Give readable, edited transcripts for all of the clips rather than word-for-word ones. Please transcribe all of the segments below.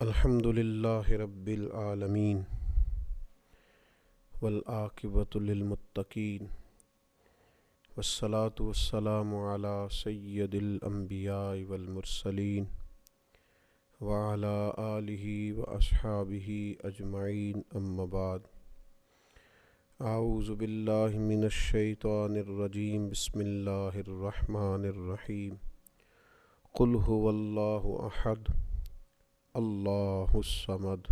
الحمد للہ رب العالمین والعاقبۃ للمتقین والصلاة والسلام علی سید الانبیاء والمرسلین وعلی آلہ واصحابہ اجمعین اما بعد اعوذ باللہ من الشیطان الرجیم بسم اللہ الرحمن الرحیم قل هو اللہ احد اللہ الصمد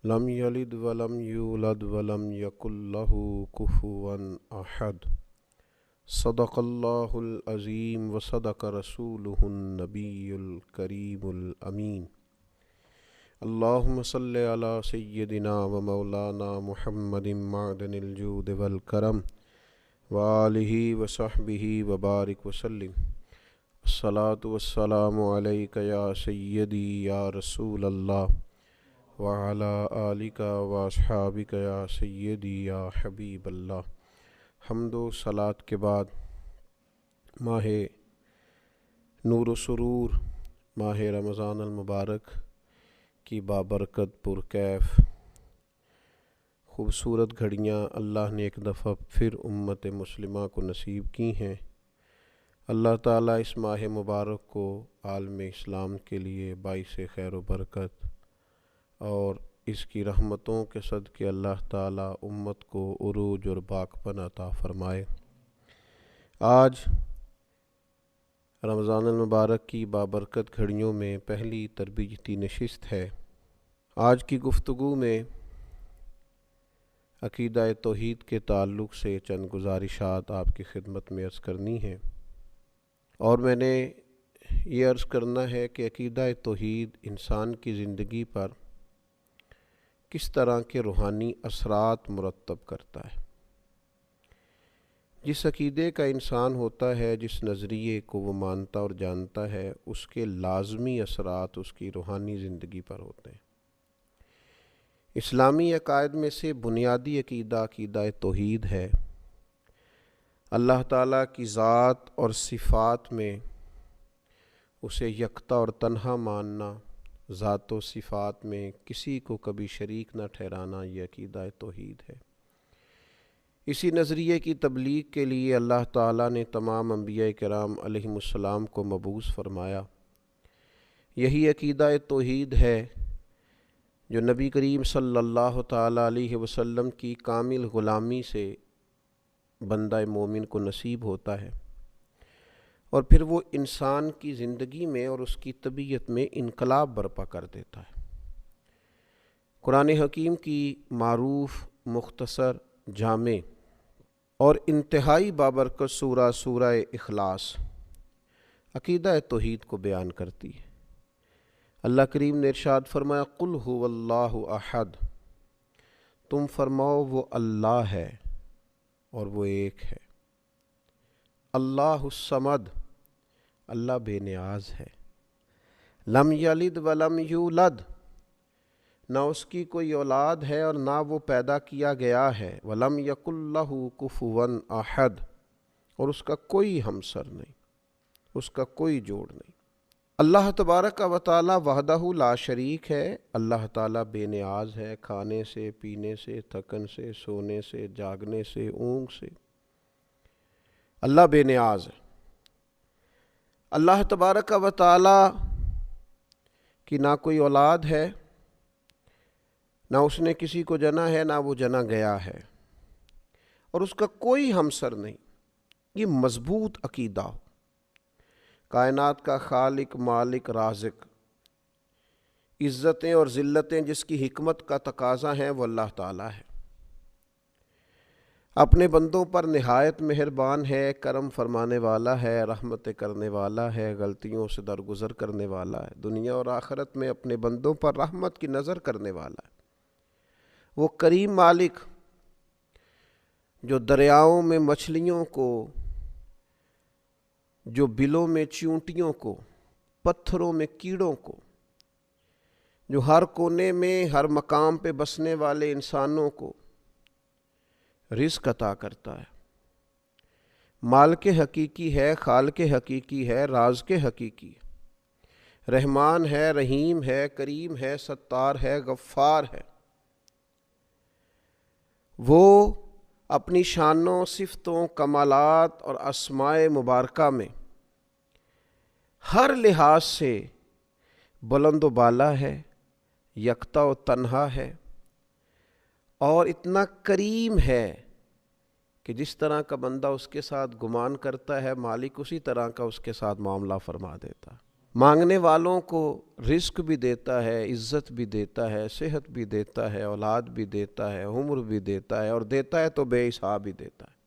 لم یلد ولم یولد ولم یکن لہ کفوا احد صدق اللہ العظیم وصدق رسولہ النبی الکریم الامین اللہم صلی علی سیدنا و مولانا محمد معدن الجود والکرم وآلہ وصحبہ وبارک وسلم الصلاۃ والسلام علیک یا سیدی یا رسول اللہ وعلی آلک واصحابک یا سیدی یا حبیب اللہ۔ حمد و صلاۃ کے بعد ماہ نور و سرور، ماہ رمضان المبارک کی بابرکت پرکیف خوبصورت گھڑیاں اللہ نے ایک دفعہ پھر امت مسلمہ کو نصیب کی ہیں۔ اللہ تعالیٰ اس ماہ مبارک کو عالم اسلام کے لیے باعث خیر و برکت اور اس کی رحمتوں کے صدقے اللہ تعالیٰ امت کو عروج اور باکپن عطا فرمائے۔ آج رمضان المبارک کی بابرکت گھڑیوں میں پہلی تربیتی نشست ہے۔ آج کی گفتگو میں عقیدہ توحید کے تعلق سے چند گزارشات آپ کی خدمت میں عرض کرنی ہیں، اور میں نے یہ عرض کرنا ہے کہ عقیدہ توحید انسان کی زندگی پر کس طرح کے روحانی اثرات مرتب کرتا ہے۔ جس عقیدے کا انسان ہوتا ہے، جس نظریے کو وہ مانتا اور جانتا ہے، اس کے لازمی اثرات اس کی روحانی زندگی پر ہوتے ہیں۔ اسلامی عقائد میں سے بنیادی عقیدہ عقیدہ توحید ہے۔ اللہ تعالیٰ کی ذات اور صفات میں اسے یکتا اور تنہا ماننا، ذات و صفات میں کسی کو کبھی شریک نہ ٹھہرانا، یہ عقیدہ توحید ہے۔ اسی نظریے کی تبلیغ کے لیے اللہ تعالیٰ نے تمام انبیاء کرام علیہم السلام کو مبعوث فرمایا۔ یہی عقیدہ توحید ہے جو نبی کریم صلی اللہ تعالیٰ علیہ وسلم کی کامل غلامی سے بندہ مومن کو نصیب ہوتا ہے، اور پھر وہ انسان کی زندگی میں اور اس کی طبیعت میں انقلاب برپا کر دیتا ہے۔ قرآن حکیم کی معروف، مختصر، جامع اور انتہائی بابرکت سورہ اخلاص عقیدہ توحید کو بیان کرتی ہے۔ اللہ کریم نے ارشاد فرمایا قل هو اللہ احد، تم فرماؤ وہ اللہ ہے اور وہ ایک ہے۔ اللہ الصمد، اللہ بے نیاز ہے۔ لم یلد ولم یولد، نہ اس کی کوئی اولاد ہے اور نہ وہ پیدا کیا گیا ہے۔ ولم یکن لہ کفوا احد، اور اس کا کوئی ہمسر نہیں، اس کا کوئی جوڑ نہیں۔ اللہ تبارک و تعالی وحدہ لا شریک ہے۔ اللہ تعالیٰ بے نیاز ہے، کھانے سے، پینے سے، تھکن سے، سونے سے، جاگنے سے، اونگ سے۔ اللہ بے نیاز ہے۔ اللہ تبارک و تعالی کی نہ کوئی اولاد ہے، نہ اس نے کسی کو جنا ہے، نہ وہ جنا گیا ہے، اور اس کا کوئی ہمسر نہیں۔ یہ مضبوط عقیدہ ہو۔ کائنات کا خالق، مالک، رازق، عزتیں اور ذلتیں جس کی حکمت کا تقاضا ہیں، وہ اللہ تعالیٰ ہے۔ اپنے بندوں پر نہایت مہربان ہے، کرم فرمانے والا ہے، رحمت کرنے والا ہے، غلطیوں سے درگزر کرنے والا ہے، دنیا اور آخرت میں اپنے بندوں پر رحمت کی نظر کرنے والا ہے۔ وہ کریم مالک جو دریاؤں میں مچھلیوں کو، جو بلوں میں چیونٹیوں کو، پتھروں میں کیڑوں کو، جو ہر کونے میں ہر مقام پہ بسنے والے انسانوں کو رزق عطا کرتا ہے۔ مالک حقیقی ہے، خالق حقیقی ہے، رازق حقیقی ہے۔ رحمان ہے، رحیم ہے، کریم ہے، ستار ہے، غفار ہے۔ وہ اپنی شانوں، صفتوں، کمالات اور اسماء مبارکہ میں ہر لحاظ سے بلند و بالا ہے، یکتا و تنہا ہے، اور اتنا کریم ہے کہ جس طرح کا بندہ اس کے ساتھ گمان کرتا ہے، مالک اسی طرح کا اس کے ساتھ معاملہ فرما دیتا ہے۔ مانگنے والوں کو رزق بھی دیتا ہے، عزت بھی دیتا ہے، صحت بھی دیتا ہے، اولاد بھی دیتا ہے، عمر بھی دیتا ہے، اور دیتا ہے تو بے حساب ہی دیتا ہے،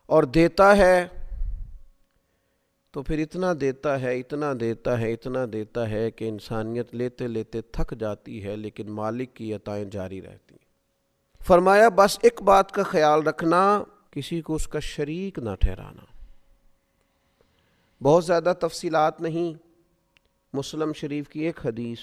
اور دیتا ہے تو پھر اتنا دیتا ہے، اتنا دیتا ہے، اتنا دیتا ہے کہ انسانیت لیتے لیتے تھک جاتی ہے، لیکن مالک کی عطائیں جاری رہتی ہیں۔ فرمایا بس ایک بات کا خیال رکھنا، کسی کو اس کا شریک نہ ٹھہرانا۔ بہت زیادہ تفصیلات نہیں، مسلم شریف کی ایک حدیث،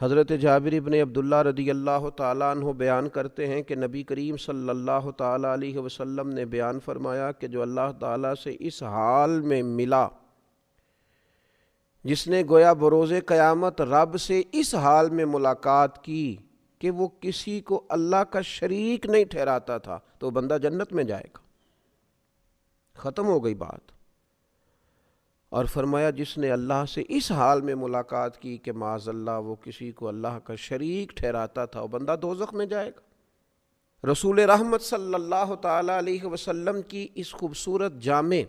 حضرت جابر بن عبداللہ رضی اللہ تعالیٰ عنہ بیان کرتے ہیں کہ نبی کریم صلی اللہ تعالیٰ علیہ وسلم نے بیان فرمایا کہ جو اللہ تعالیٰ سے اس حال میں ملا، جس نے گویا بروز قیامت رب سے اس حال میں ملاقات کی کہ وہ کسی کو اللہ کا شریک نہیں ٹھہراتا تھا، تو وہ بندہ جنت میں جائے گا۔ ختم ہو گئی بات۔ اور فرمایا جس نے اللہ سے اس حال میں ملاقات کی کہ معاذ اللہ وہ کسی کو اللہ کا شریک ٹھہراتا تھا، وہ بندہ دوزخ میں جائے گا۔ رسول رحمت صلی اللہ تعالیٰ علیہ وسلم کی اس خوبصورت جامع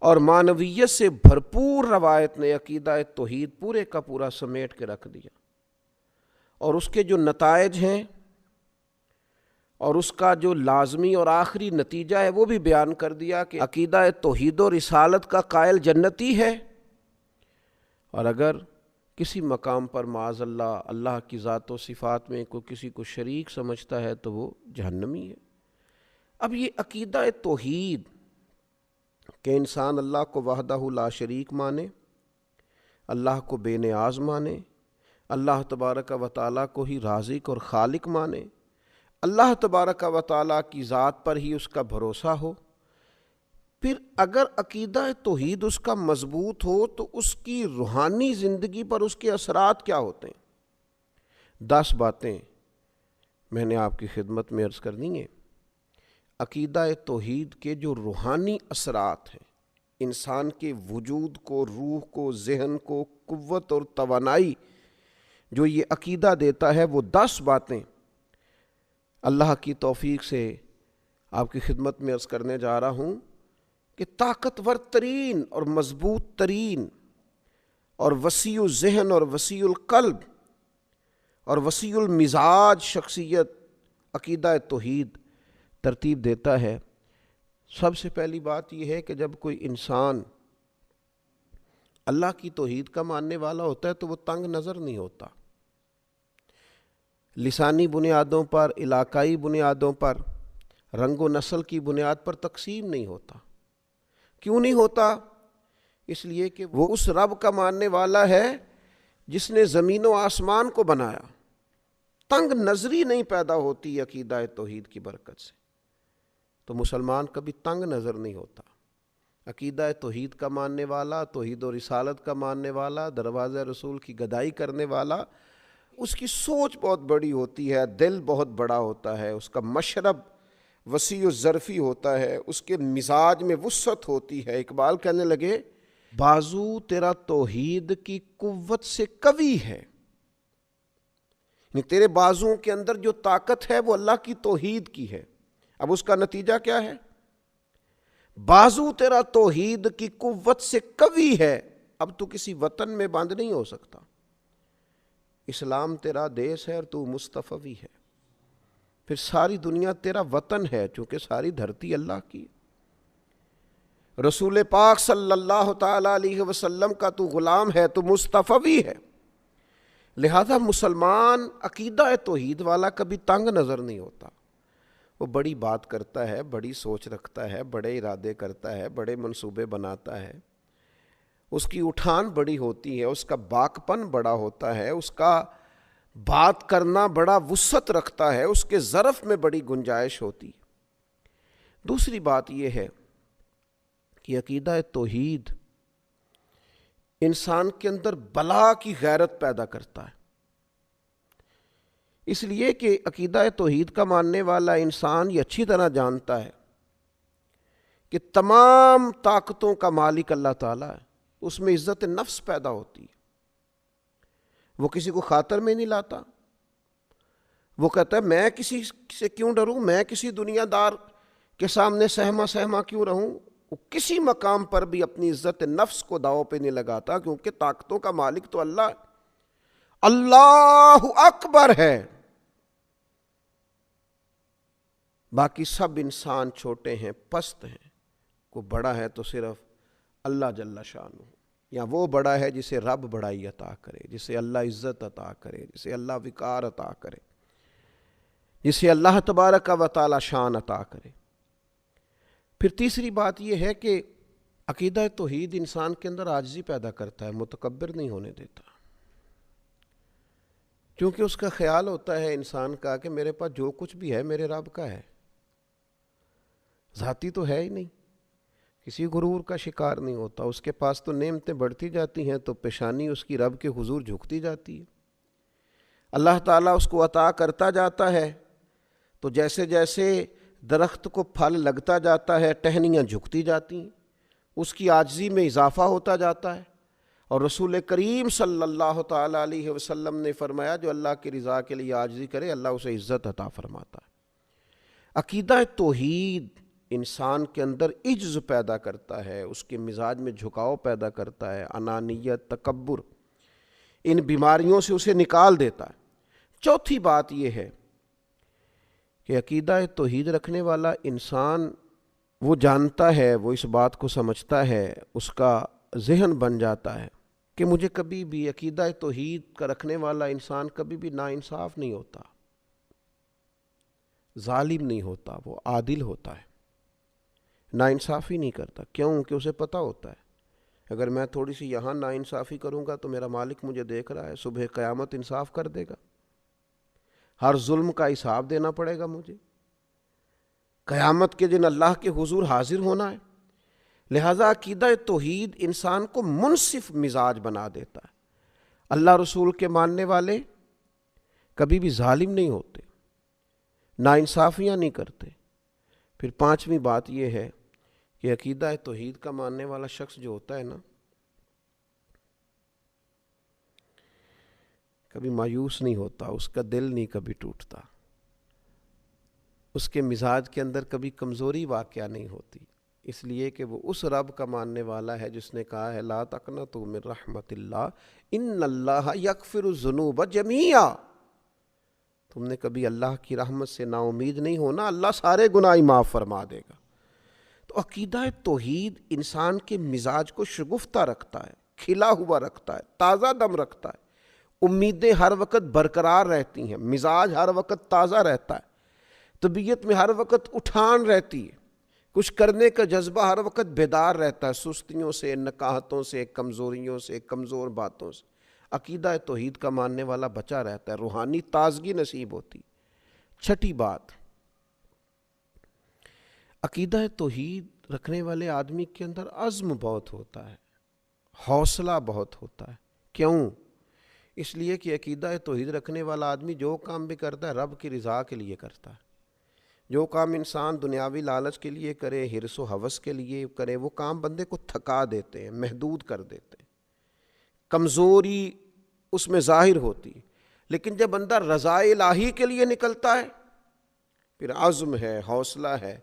اور معنویت سے بھرپور روایت نے عقیدہ توحید پورے کا پورا سمیٹ کے رکھ دیا، اور اس کے جو نتائج ہیں اور اس کا جو لازمی اور آخری نتیجہ ہے وہ بھی بیان کر دیا کہ عقیدہ توحید و رسالت کا قائل جنتی ہے، اور اگر کسی مقام پر معاذ اللہ اللہ کی ذات و صفات میں کوئی کسی کو شریک سمجھتا ہے تو وہ جہنمی ہے۔ اب یہ عقیدہ توحید کہ انسان اللہ کو وحدہ لا شریک مانے، اللہ کو بے نیاز مانے، اللہ تبارک و تعالیٰ کو ہی رازق اور خالق مانے، اللہ تبارک و تعالیٰ کی ذات پر ہی اس کا بھروسہ ہو، پھر اگر عقیدہ توحید اس کا مضبوط ہو تو اس کی روحانی زندگی پر اس کے اثرات کیا ہوتے ہیں۔ 10 باتیں میں نے آپ کی خدمت میں عرض کرنی ہیں۔ عقیدہ توحید کے جو روحانی اثرات ہیں، انسان کے وجود کو، روح کو، ذہن کو قوت اور توانائی جو یہ عقیدہ دیتا ہے، وہ 10 باتیں اللہ کی توفیق سے آپ کی خدمت میں عرض کرنے جا رہا ہوں کہ طاقتور ترین اور مضبوط ترین اور وسیع الذہن اور وسیع القلب اور وسیع المزاج شخصیت عقیدہ توحید ترتیب دیتا ہے۔ سب سے پہلی بات یہ ہے کہ جب کوئی انسان اللہ کی توحید کا ماننے والا ہوتا ہے تو وہ تنگ نظر نہیں ہوتا، لسانی بنیادوں پر، علاقائی بنیادوں پر، رنگ و نسل کی بنیاد پر تقسیم نہیں ہوتا۔ کیوں نہیں ہوتا؟ اس لیے کہ وہ اس رب کا ماننے والا ہے جس نے زمین و آسمان کو بنایا۔ تنگ نظری نہیں پیدا ہوتی عقیدہ توحید کی برکت سے، تو مسلمان کبھی تنگ نظر نہیں ہوتا۔ عقیدہ توحید کا ماننے والا، توحید و رسالت کا ماننے والا، دروازہ رسول کی گدائی کرنے والا، اس کی سوچ بہت بڑی ہوتی ہے، دل بہت بڑا ہوتا ہے، اس کا مشرب وسیع و ظرفی ہوتا ہے، اس کے مزاج میں وسعت ہوتی ہے۔ اقبال کہنے لگے بازو تیرا توحید کی قوت سے قوی ہے، یعنی تیرے بازوؤں کے اندر جو طاقت ہے وہ اللہ کی توحید کی ہے۔ اب اس کا نتیجہ کیا ہے؟ بازو تیرا توحید کی قوت سے قوی ہے، اب تو کسی وطن میں بند نہیں ہو سکتا۔ اسلام تیرا دیس ہے اور تو مصطفی ہے، پھر ساری دنیا تیرا وطن ہے چونکہ ساری دھرتی اللہ کی۔ رسول پاک صلی اللہ تعالیٰ علیہ وسلم کا تو غلام ہے، تو مصطفی ہے، لہذا مسلمان عقیدہ توحید والا کبھی تنگ نظر نہیں ہوتا۔ وہ بڑی بات کرتا ہے، بڑی سوچ رکھتا ہے، بڑے ارادے کرتا ہے، بڑے منصوبے بناتا ہے، اس کی اٹھان بڑی ہوتی ہے، اس کا باکپن بڑا ہوتا ہے، اس کا بات کرنا بڑا وسعت رکھتا ہے، اس کے ظرف میں بڑی گنجائش ہوتی ہے۔ دوسری بات یہ ہے کہ عقیدہ توحید انسان کے اندر بلا کی غیرت پیدا کرتا ہے، اس لیے کہ عقیدہ توحید کا ماننے والا انسان یہ اچھی طرح جانتا ہے کہ تمام طاقتوں کا مالک اللہ تعالیٰ ہے، اس میں عزت نفس پیدا ہوتی ہے، وہ کسی کو خاطر میں نہیں لاتا، وہ کہتا ہے میں کسی سے کیوں ڈروں، میں کسی دنیا دار کے سامنے سہما کیوں رہوں، وہ کسی مقام پر بھی اپنی عزت نفس کو داؤ پہ نہیں لگاتا، کیونکہ طاقتوں کا مالک تو اللہ ہے، اللہ اکبر ہے، باقی سب انسان چھوٹے ہیں، پست ہیں، کو بڑا ہے تو صرف اللہ جل شانہ، یا وہ بڑا ہے جسے رب بڑائی عطا کرے، جسے اللہ عزت عطا کرے، جسے اللہ وقار عطا کرے، جسے اللہ تبارک و تعالی شان عطا کرے۔ پھر تیسری بات یہ ہے کہ عقیدہ توحید انسان کے اندر عاجزی پیدا کرتا ہے، متکبر نہیں ہونے دیتا، کیونکہ اس کا خیال ہوتا ہے انسان کا کہ میرے پاس جو کچھ بھی ہے میرے رب کا ہے، ذاتی تو ہے ہی نہیں، کسی غرور کا شکار نہیں ہوتا، اس کے پاس تو نعمتیں بڑھتی جاتی ہیں تو پیشانی اس کی رب کے حضور جھکتی جاتی ہے، اللہ تعالیٰ اس کو عطا کرتا جاتا ہے تو جیسے جیسے درخت کو پھل لگتا جاتا ہے ٹہنیاں جھکتی جاتی ہیں، اس کی عاجزی میں اضافہ ہوتا جاتا ہے، اور رسول کریم صلی اللہ تعالیٰ علیہ وسلم نے فرمایا جو اللہ کی رضا کے لیے عاجزی کرے اللہ اسے عزت عطا فرماتا ہے۔ عقیدہ توحید انسان کے اندر عجز پیدا کرتا ہے، اس کے مزاج میں جھکاؤ پیدا کرتا ہے، انانیت، تکبر، ان بیماریوں سے اسے نکال دیتا ہے۔ چوتھی بات یہ ہے کہ عقیدہ توحید رکھنے والا انسان وہ جانتا ہے، وہ اس بات کو سمجھتا ہے، اس کا ذہن بن جاتا ہے کہ مجھے کبھی بھی عقیدہ توحید کا رکھنے والا انسان کبھی بھی ناانصاف نہیں ہوتا، ظالم نہیں ہوتا، وہ عادل ہوتا ہے، ناانصافی نہیں کرتا۔ کیوں؟ کہ اسے پتہ ہوتا ہے اگر میں تھوڑی سی یہاں ناانصافی کروں گا تو میرا مالک مجھے دیکھ رہا ہے، صبح قیامت انصاف کر دے گا، ہر ظلم کا حساب دینا پڑے گا مجھے، قیامت کے دن اللہ کے حضور حاضر ہونا ہے۔ لہذا عقیدہ توحید انسان کو منصف مزاج بنا دیتا ہے، اللہ رسول کے ماننے والے کبھی بھی ظالم نہیں ہوتے، ناانصافیاں نہیں کرتے۔ پھر پانچویں بات یہ ہے کہ عقیدہ توحید کا ماننے والا شخص جو ہوتا ہے نا، کبھی مایوس نہیں ہوتا، اس کا دل نہیں کبھی ٹوٹتا، اس کے مزاج کے اندر کبھی کمزوری واقعہ نہیں ہوتی، اس لیے کہ وہ اس رب کا ماننے والا ہے جس نے کہا ہے لا تقنطوا من رحمت اللہ ان اللہ یغفر الذنوب جمیعا۔ تم نے کبھی اللہ کی رحمت سے نا امید نہیں ہونا، اللہ سارے گناہ معاف فرما دے گا۔ تو عقیدہ توحید انسان کے مزاج کو شگفتہ رکھتا ہے، کھلا ہوا رکھتا ہے، تازہ دم رکھتا ہے، امیدیں ہر وقت برقرار رہتی ہیں، مزاج ہر وقت تازہ رہتا ہے، طبیعت میں ہر وقت اٹھان رہتی ہے، کچھ کرنے کا جذبہ ہر وقت بیدار رہتا ہے، سستیوں سے، نکاہتوں سے، کمزوریوں سے، کمزور باتوں سے۔ عقیدہ توحید کا ماننے والا بچا رہتا ہے، روحانی تازگی نصیب ہوتی۔ چھٹی بات، عقیدہ توحید رکھنے والے آدمی کے اندر عزم بہت ہوتا ہے، حوصلہ بہت ہوتا ہے۔ کیوں؟ اس لیے کہ عقیدہ توحید رکھنے والا آدمی جو کام بھی کرتا ہے رب کی رضا کے لیے کرتا ہے۔ جو کام انسان دنیاوی لالچ کے لیے کرے، حرص و ہوس کے لیے کرے، وہ کام بندے کو تھکا دیتے ہیں، محدود کر دیتے ہیں، کمزوری اس میں ظاہر ہوتی ہے۔ لیکن جب بندہ رضا الہی کے لیے نکلتا ہے، پھر عزم ہے، حوصلہ ہے،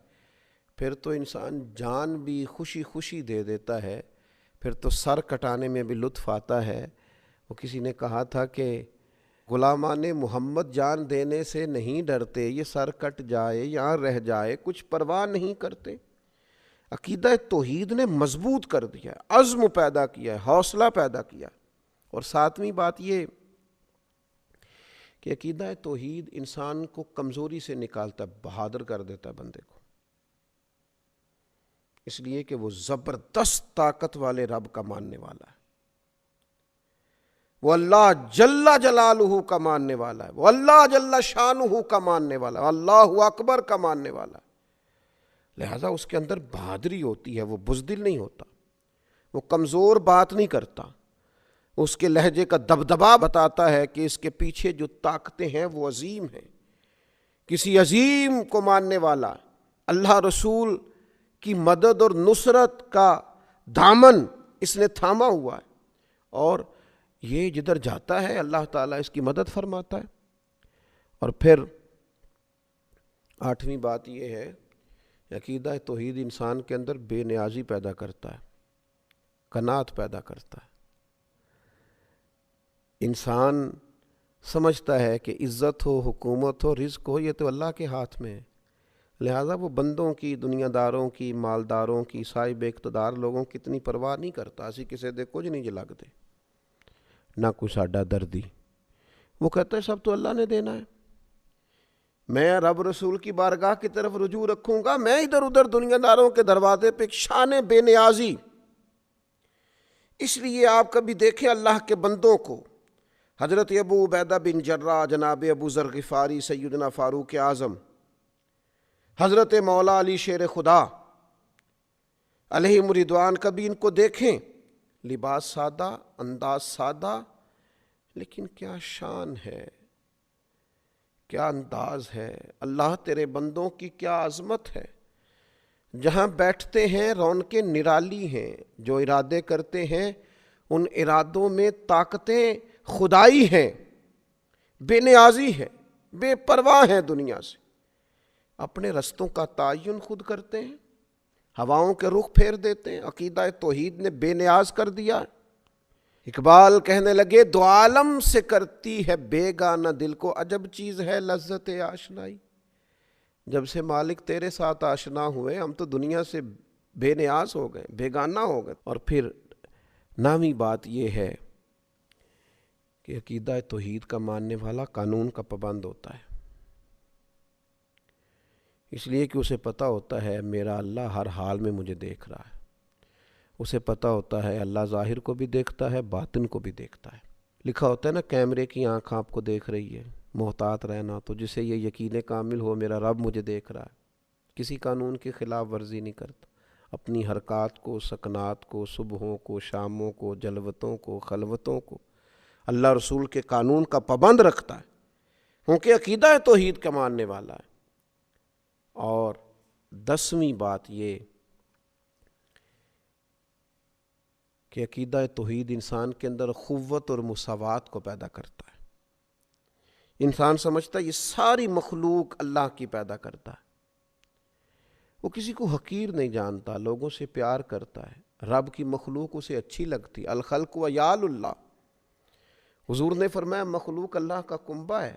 پھر تو انسان جان بھی خوشی خوشی دے دیتا ہے، پھر تو سر کٹانے میں بھی لطف آتا ہے۔ وہ کسی نے کہا تھا کہ غلامان محمد جان دینے سے نہیں ڈرتے، یہ سر کٹ جائے یا رہ جائے کچھ پرواہ نہیں کرتے۔ عقیدہ توحید نے مضبوط کر دیا ہے، عزم پیدا کیا ہے، حوصلہ پیدا کیا۔ اور ساتویں بات یہ کہ عقیدہ توحید انسان کو کمزوری سے نکالتا ہے، بہادر کر دیتا ہے بندے کو، اس لیے کہ وہ زبردست طاقت والے رب کا ماننے والا ہے، وہ اللہ جل جلالہ کا ماننے والا ہے، وہ اللہ جل شانہ کا ماننے والا ہے، اللہ اکبر کا ماننے والا ہے۔ لہذا اس کے اندر بہادری ہوتی ہے، وہ بزدل نہیں ہوتا، وہ کمزور بات نہیں کرتا، اس کے لہجے کا دبدبا بتاتا ہے کہ اس کے پیچھے جو طاقتیں ہیں وہ عظیم ہیں. کسی عظیم کو ماننے والا اللہ رسول کی مدد اور نصرت کا دامن اس نے تھاما ہوا ہے، اور یہ جدھر جاتا ہے اللہ تعالیٰ اس کی مدد فرماتا ہے. اور پھر 8ویں بات یہ ہے، عقیدہ توحید انسان کے اندر بے نیازی پیدا کرتا ہے، قناعت پیدا کرتا ہے. انسان سمجھتا ہے کہ عزت ہو، حکومت ہو، رزق ہو، یہ تو اللہ کے ہاتھ میں ہے، لہٰذا وہ بندوں کی، دنیا داروں کی، مالداروں کی، صاحب اقتدار لوگوں کی اتنی پرواہ نہیں کرتا. اسی کسی دے کچھ نہیں لگتے، نہ کوئی ساڈا دردی. وہ کہتا ہے سب تو اللہ نے دینا ہے، میں رب رسول کی بارگاہ کی طرف رجوع رکھوں گا، میں ادھر ادھر دنیا داروں کے دروازے پہ. شان بے نیازی. اس لیے آپ کبھی دیکھیں اللہ کے بندوں کو، حضرت ابو عبیدہ بن جراح، جناب ابو ذر غفاری، سیدنا فاروق اعظم، حضرت مولا علی شیر خدا علیہم رضوان، کبھی ان کو دیکھیں، لباس سادہ، انداز سادہ، لیکن کیا شان ہے، کیا انداز ہے. اللہ تیرے بندوں کی کیا عظمت ہے. جہاں بیٹھتے ہیں رونقیں نرالی ہیں، جو ارادے کرتے ہیں ان ارادوں میں طاقتیں خدائی ہیں، بے نیازی ہے، بے پرواہ ہیں دنیا سے. اپنے رستوں کا تعین خود کرتے ہیں، ہواؤں کے رخ پھیر دیتے ہیں. عقیدہ توحید نے بے نیاز کر دیا. اقبال کہنے لگے دو عالم سے کرتی ہے بیگانہ دل کو، عجب چیز ہے لذت آشنائی. جب سے مالک تیرے ساتھ آشنا ہوئے ہم تو دنیا سے بے نیاز ہو گئے، بیگانہ ہو گئے. اور پھر 9ویں بات یہ ہے کہ عقیدہ توحید کا ماننے والا قانون کا پابند ہوتا ہے، اس لیے کہ اسے پتہ ہوتا ہے میرا اللہ ہر حال میں مجھے دیکھ رہا ہے. اسے پتہ ہوتا ہے اللہ ظاہر کو بھی دیکھتا ہے، باطن کو بھی دیکھتا ہے. لکھا ہوتا ہے نا کیمرے کی آنکھ آپ کو دیکھ رہی ہے، محتاط رہنا. تو جسے یہ یقین کامل ہو میرا رب مجھے دیکھ رہا ہے، کسی قانون کی خلاف ورزی نہیں کرتا، اپنی حرکات کو، سکنات کو، صبحوں کو، شاموں کو، جلوتوں کو، خلوتوں کو اللہ رسول کے قانون کا پابند رکھتا ہے، کیونکہ عقیدہ توحید کا ماننے والا ہے. اور 10ویں بات یہ کہ عقیدہ توحید انسان کے اندر قوت اور مساوات کو پیدا کرتا ہے. انسان سمجھتا ہے یہ ساری مخلوق اللہ کی پیدا کرتا ہے، وہ کسی کو حقیر نہیں جانتا، لوگوں سے پیار کرتا ہے. رب کی مخلوق اسے اچھی لگتی. الخلق و یال اللہ، حضور نے فرمایا مخلوق اللہ کا کنبہ ہے.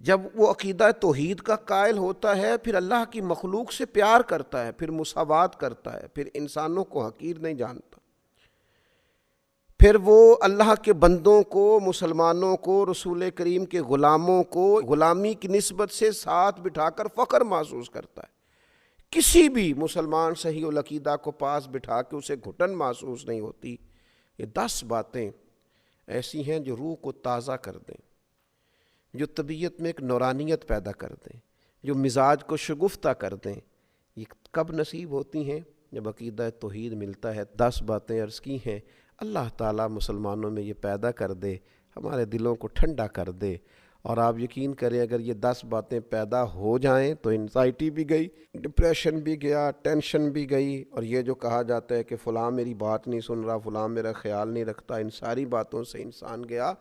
جب وہ عقیدہ توحید کا قائل ہوتا ہے پھر اللہ کی مخلوق سے پیار کرتا ہے، پھر مساوات کرتا ہے، پھر انسانوں کو حقیر نہیں جانتا، پھر وہ اللہ کے بندوں کو، مسلمانوں کو، رسول کریم کے غلاموں کو غلامی کی نسبت سے ساتھ بٹھا کر فخر محسوس کرتا ہے. کسی بھی مسلمان صحیح العقیدہ کو پاس بٹھا کے اسے گھٹن محسوس نہیں ہوتی. یہ 10 باتیں ایسی ہیں جو روح کو تازہ کر دیں، جو طبیعت میں ایک نورانیت پیدا کر دیں، جو مزاج کو شگفتہ کر دیں. یہ کب نصیب ہوتی ہیں؟ جب عقیدہ توحید ملتا ہے. 10 باتیں عرض کی ہیں. اللہ تعالیٰ مسلمانوں میں یہ پیدا کر دے، ہمارے دلوں کو ٹھنڈا کر دے. اور آپ یقین کریں اگر یہ 10 باتیں پیدا ہو جائیں تو انزائٹی بھی گئی، ڈپریشن بھی گیا، ٹینشن بھی گئی. اور یہ جو کہا جاتا ہے کہ فلاں میری بات نہیں سن رہا، فلاں میرا خیال نہیں رکھتا، ان ساری باتوں سے انسان گیا.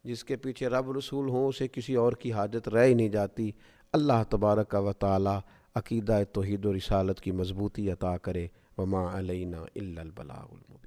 جس کے پیچھے رب رسول ہوں اسے کسی اور کی حاجت رہ ہی نہیں جاتی. اللہ تبارک و تعالی عقیدہ توحید و رسالت کی مضبوطی عطا کرے. وما علینا الا البلاغ المبین.